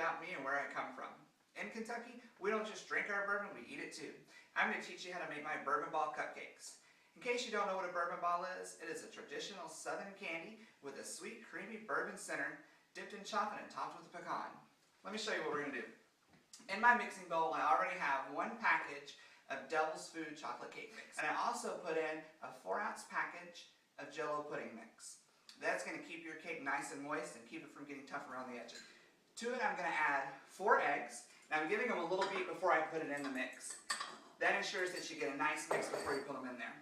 about me and where I come from. In Kentucky, we don't just drink our bourbon, we eat it too. I'm going to teach you how to make my bourbon ball cupcakes. In case you don't know what a bourbon ball is, it is a traditional southern candy with a sweet, creamy bourbon center dipped in chocolate and topped with pecan. Let me show you what we're going to do. In my mixing bowl, I already have 1 package of Devil's Food chocolate cake mix. And I also put in a 4-ounce package of Jell-O pudding mix. That's going to keep your cake nice and moist and keep it from getting tough around the edges. To it, I'm going to add 4 eggs. And I'm giving them a little beat before I put it in the mix. That ensures that you get a nice mix before you put them in there.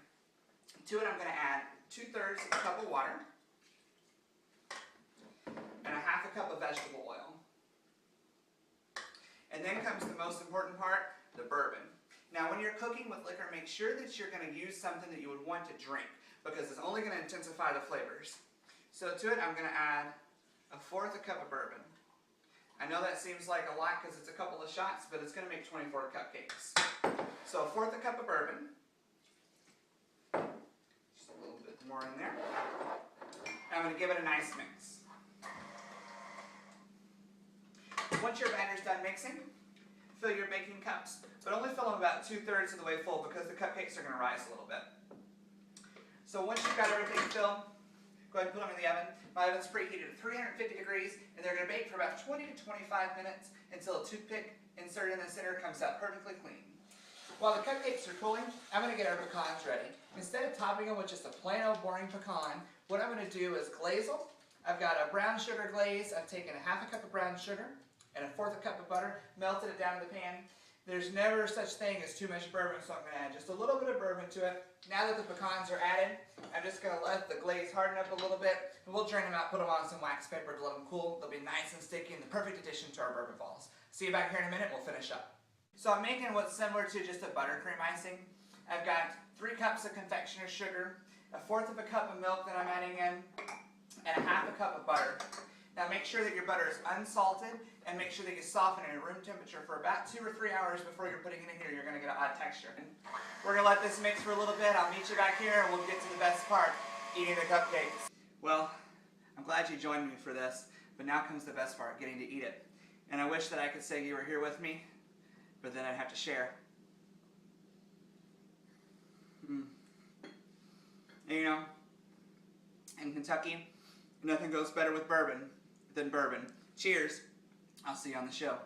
To it, I'm going to add 2/3 of a cup of water and a 1/2 cup of vegetable oil. And then comes the most important part, the bourbon. Now, when you're cooking with liquor, make sure that you're going to use something that you would want to drink because it's only going to intensify the flavors. So to it, I'm going to add 1/4 cup of bourbon. I know that seems like a lot because it's a couple of shots, but it's going to make 24 cupcakes. So 1/4 cup of bourbon. Just a little bit more in there. And I'm going to give it a nice mix. Once your batter's done mixing, fill your baking cups, but only fill them about 2/3 of the way full because the cupcakes are going to rise a little bit. So once you've got everything filled, go ahead and put them in the oven. My oven's preheated at 350 degrees, and they're going to bake for about 20 to 25 minutes until a toothpick inserted in the center comes out perfectly clean. While the cupcakes are cooling, I'm going to get our pecans ready. Instead of topping them with just a plain old boring pecan, what I'm going to do is glaze them. I've got a brown sugar glaze. I've taken a 1/2 cup of brown sugar and a 1/4 cup of butter, melted it down in the pan. There's never such thing as too much bourbon, so I'm going to add just a little bit of bourbon to it. Now that the pecans are added, I'm just going to let the glaze harden up a little bit, and we'll drain them out, put them on some wax paper to let them cool. They'll be nice and sticky and the perfect addition to our bourbon balls. See you back here in a minute, we'll finish up. So I'm making what's similar to just a buttercream icing. I've got 3 cups of confectioner's sugar, 1/4 of a cup of milk that I'm adding in, and a 1/2 cup of butter. Now make sure that your butter is unsalted and make sure that you soften it at room temperature for about 2 or 3 hours before you're putting it in here. You're going to get an odd texture. We're going to let this mix for a little bit. I'll meet you back here and we'll get to the best part, eating the cupcakes. Well, I'm glad you joined me for this, but now comes the best part, getting to eat it. And I wish that I could say you were here with me, but then I'd have to share. And you know, in Kentucky, nothing goes better with bourbon than bourbon. Cheers. I'll see you on the show.